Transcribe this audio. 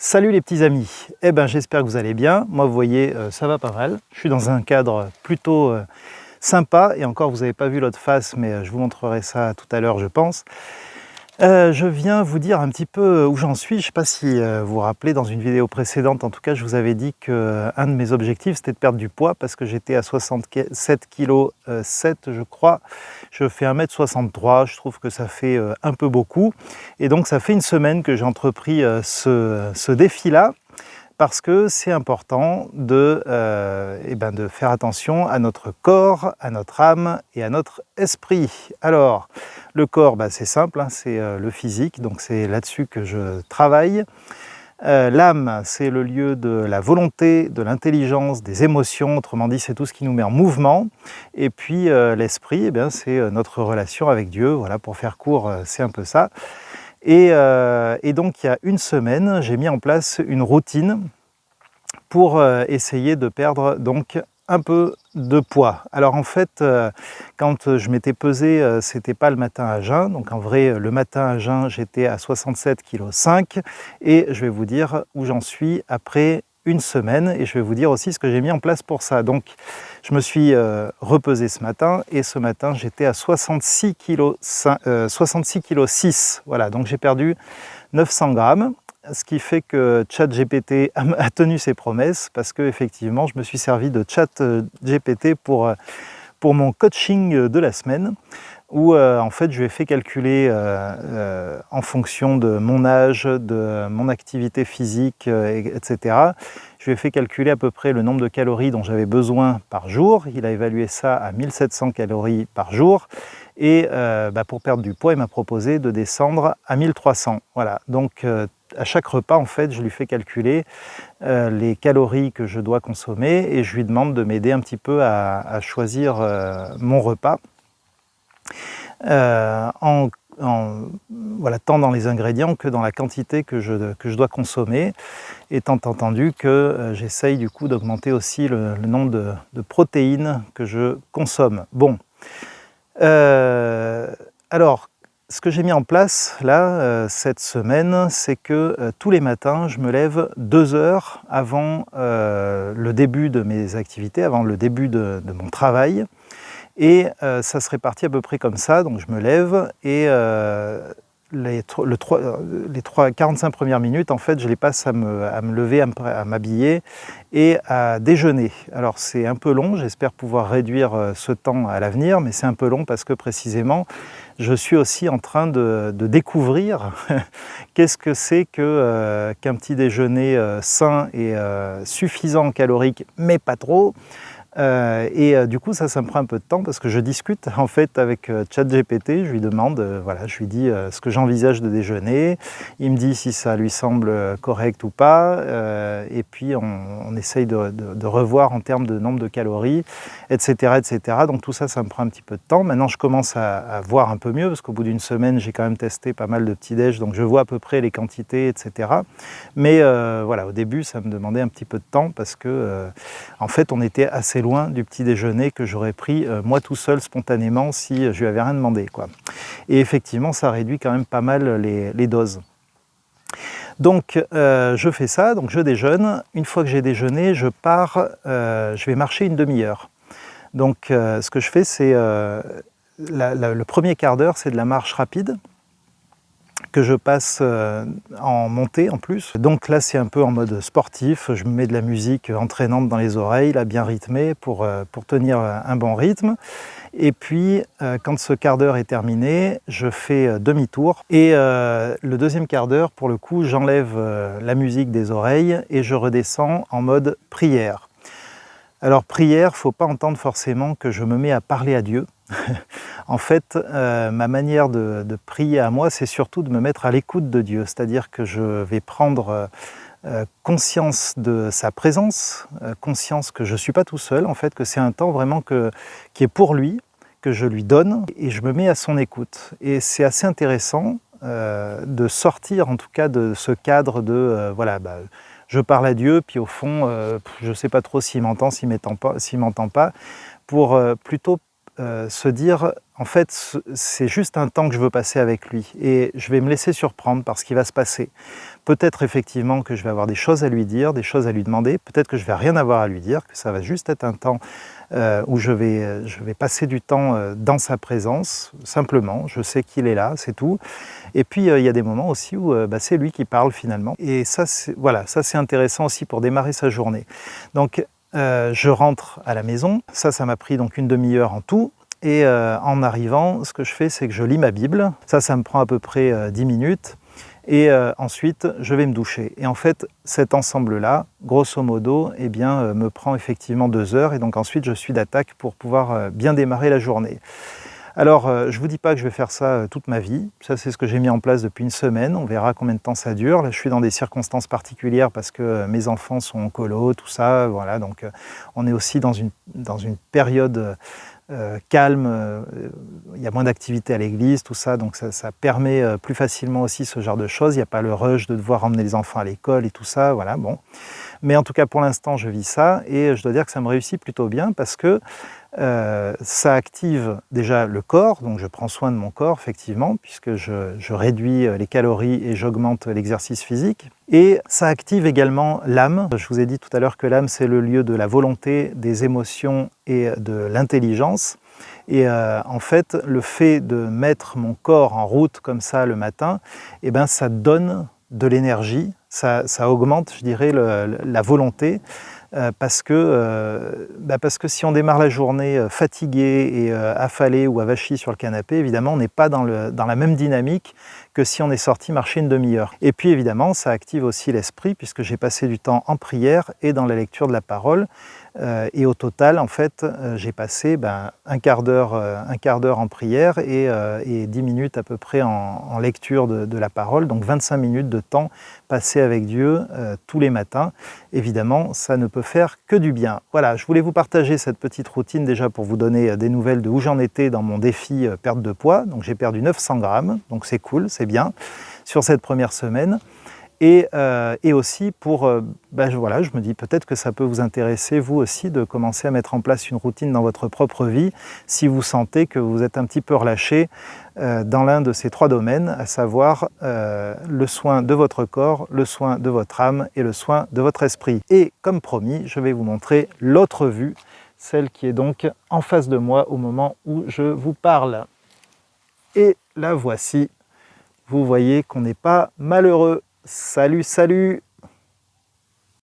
Salut les petits amis, j'espère que vous allez bien. Moi vous voyez ça va pas mal. Je suis dans un cadre plutôt sympa et encore vous n'avez pas vu l'autre face mais je vous montrerai ça tout à l'heure je pense. Je viens vous dire un petit peu où j'en suis. Je ne sais pas si vous vous rappelez, dans une vidéo précédente en tout cas je vous avais dit qu'un de mes objectifs c'était de perdre du poids parce que j'étais à 67 kg 7 je crois. Je fais 1m63, je trouve que ça fait un peu beaucoup et donc ça fait une semaine que j'ai entrepris ce défi-là. Parce que c'est important de faire attention à notre corps, à notre âme et à notre esprit. Alors, le corps, c'est simple, hein, c'est le physique, donc c'est là-dessus que je travaille. L'âme, c'est le lieu de la volonté, de l'intelligence, des émotions, autrement dit, c'est tout ce qui nous met en mouvement. Et puis l'esprit, c'est notre relation avec Dieu. Voilà, pour faire court, c'est un peu ça. Et donc il y a une semaine, j'ai mis en place une routine pour essayer de perdre donc un peu de poids. Alors en fait, quand je m'étais pesé, c'était pas le matin à jeun, donc en vrai le matin à jeun j'étais à 67,5 kg et je vais vous dire où j'en suis après une semaine et je vais vous dire aussi ce que j'ai mis en place pour ça. Donc je me suis repesé ce matin et ce matin j'étais à 66,6 kg. Voilà, donc j'ai perdu 900 grammes. Ce qui fait que ChatGPT a tenu ses promesses parce que effectivement, je me suis servi de ChatGPT pour mon coaching de la semaine où en fait je lui ai fait calculer en fonction de mon âge, de mon activité physique, etc. Je lui ai fait calculer à peu près le nombre de calories dont j'avais besoin par jour. Il a évalué ça à 1700 calories par jour. Et pour perdre du poids, il m'a proposé de descendre à 1300. Voilà, donc à chaque repas, en fait, je lui fais calculer les calories que je dois consommer et je lui demande de m'aider un petit peu à choisir mon repas. Voilà, tant dans les ingrédients que dans la quantité que je dois consommer, étant entendu que j'essaye du coup d'augmenter aussi le nombre de protéines que je consomme. Bon, alors, ce que j'ai mis en place là, cette semaine, c'est que tous les matins, je me lève 2 heures avant le début de mes activités, avant le début de mon travail. Et ça se répartit à peu près comme ça, donc je me lève et les 45 premières minutes, en fait, je les passe à me lever, à m'habiller et à déjeuner. Alors c'est un peu long, j'espère pouvoir réduire ce temps à l'avenir, mais c'est un peu long parce que précisément, je suis aussi en train de découvrir qu'est-ce que c'est qu'un petit déjeuner sain et suffisant en calorique, mais pas trop. Du coup ça me prend un peu de temps parce que je discute en fait avec ChatGPT, je lui demande, voilà, je lui dis ce que j'envisage de déjeuner, il me dit si ça lui semble correct ou pas, et puis on essaye de revoir en termes de nombre de calories, etc., etc. Donc tout ça, ça me prend un petit peu de temps. Maintenant je commence à voir un peu mieux parce qu'au bout d'une semaine j'ai quand même testé pas mal de petits-déj, donc je vois à peu près les quantités, etc. Mais voilà, au début ça me demandait un petit peu de temps parce que en fait on était assez loin du petit déjeuner que j'aurais pris moi tout seul spontanément si je lui avais rien demandé, quoi. Et effectivement ça réduit quand même pas mal les doses. Donc je fais ça, donc je déjeune. Une fois que j'ai déjeuné, je pars, je vais marcher une demi-heure. Donc ce que je fais, c'est le premier quart d'heure, c'est de la marche rapide que je passe en montée en plus. Donc là c'est un peu en mode sportif, je me mets de la musique entraînante dans les oreilles, là, bien rythmée pour tenir un bon rythme. Et puis quand ce quart d'heure est terminé, je fais demi-tour. Et le deuxième quart d'heure, pour le coup, j'enlève la musique des oreilles et je redescends en mode prière. Alors prière, il ne faut pas entendre forcément que je me mets à parler à Dieu. En fait, ma manière de prier à moi, c'est surtout de me mettre à l'écoute de Dieu. C'est-à-dire que je vais prendre conscience de sa présence, conscience que je ne suis pas tout seul, en fait, que c'est un temps vraiment qui est pour lui, que je lui donne, et je me mets à son écoute. Et c'est assez intéressant de sortir, en tout cas, de ce cadre de je parle à Dieu, puis au fond, je ne sais pas trop s'il m'entend, s'il m'entend pas, pour plutôt se dire, en fait, c'est juste un temps que je veux passer avec lui et je vais me laisser surprendre par ce qui va se passer. Peut-être effectivement que je vais avoir des choses à lui dire, des choses à lui demander, peut-être que je vais rien avoir à lui dire, que ça va juste être un temps où je vais passer du temps dans sa présence, simplement, je sais qu'il est là, c'est tout. Et puis il y a des moments aussi où c'est lui qui parle finalement. Et ça, voilà, ça c'est intéressant aussi pour démarrer sa journée. Donc je rentre à la maison, ça m'a pris donc une demi-heure en tout. Et en arrivant, ce que je fais, c'est que je lis ma Bible. Ça me prend à peu près 10 minutes. Et ensuite, je vais me doucher. Et en fait, cet ensemble-là, grosso modo, eh bien, me prend effectivement 2 heures. Et donc ensuite, je suis d'attaque pour pouvoir bien démarrer la journée. Alors, je ne vous dis pas que je vais faire ça toute ma vie. Ça, c'est ce que j'ai mis en place depuis une semaine. On verra combien de temps ça dure. Là, je suis dans des circonstances particulières parce que mes enfants sont en colo, tout ça. Voilà, donc on est aussi dans une période calme, il y a moins d'activité à l'église, tout ça, donc ça permet plus facilement aussi ce genre de choses. Il n'y a pas le rush de devoir emmener les enfants à l'école et tout ça, voilà, bon. Mais en tout cas, pour l'instant, je vis ça et je dois dire que ça me réussit plutôt bien parce que ça active déjà le corps, donc je prends soin de mon corps, effectivement, puisque je réduis les calories et j'augmente l'exercice physique. Et ça active également l'âme. Je vous ai dit tout à l'heure que l'âme, c'est le lieu de la volonté, des émotions et de l'intelligence. Et en fait, le fait de mettre mon corps en route comme ça le matin, eh ben, ça donne de l'énergie, ça augmente, je dirais, la volonté. Parce que si on démarre la journée fatigué et affalé ou avachi sur le canapé, évidemment, on n'est pas dans la même dynamique que si on est sorti marcher une demi-heure. Et puis évidemment, ça active aussi l'esprit puisque j'ai passé du temps en prière et dans la lecture de la parole. Et au total, en fait, j'ai passé un quart d'heure en prière et 10 minutes à peu près en lecture de la parole, donc 25 minutes de temps passé avec Dieu tous les matins. Évidemment, ça ne peut faire que du bien. Voilà, je voulais vous partager cette petite routine déjà pour vous donner des nouvelles de où j'en étais dans mon défi perte de poids. Donc j'ai perdu 900 grammes, donc c'est cool, c'est bien, sur cette première semaine. Et aussi pour, voilà, je me dis peut-être que ça peut vous intéresser, vous aussi, de commencer à mettre en place une routine dans votre propre vie, si vous sentez que vous êtes un petit peu relâché dans l'un de ces 3 domaines, à savoir le soin de votre corps, le soin de votre âme et le soin de votre esprit. Et comme promis, je vais vous montrer l'autre vue, celle qui est donc en face de moi au moment où je vous parle. Et la voici, vous voyez qu'on n'est pas malheureux. Salut, salut!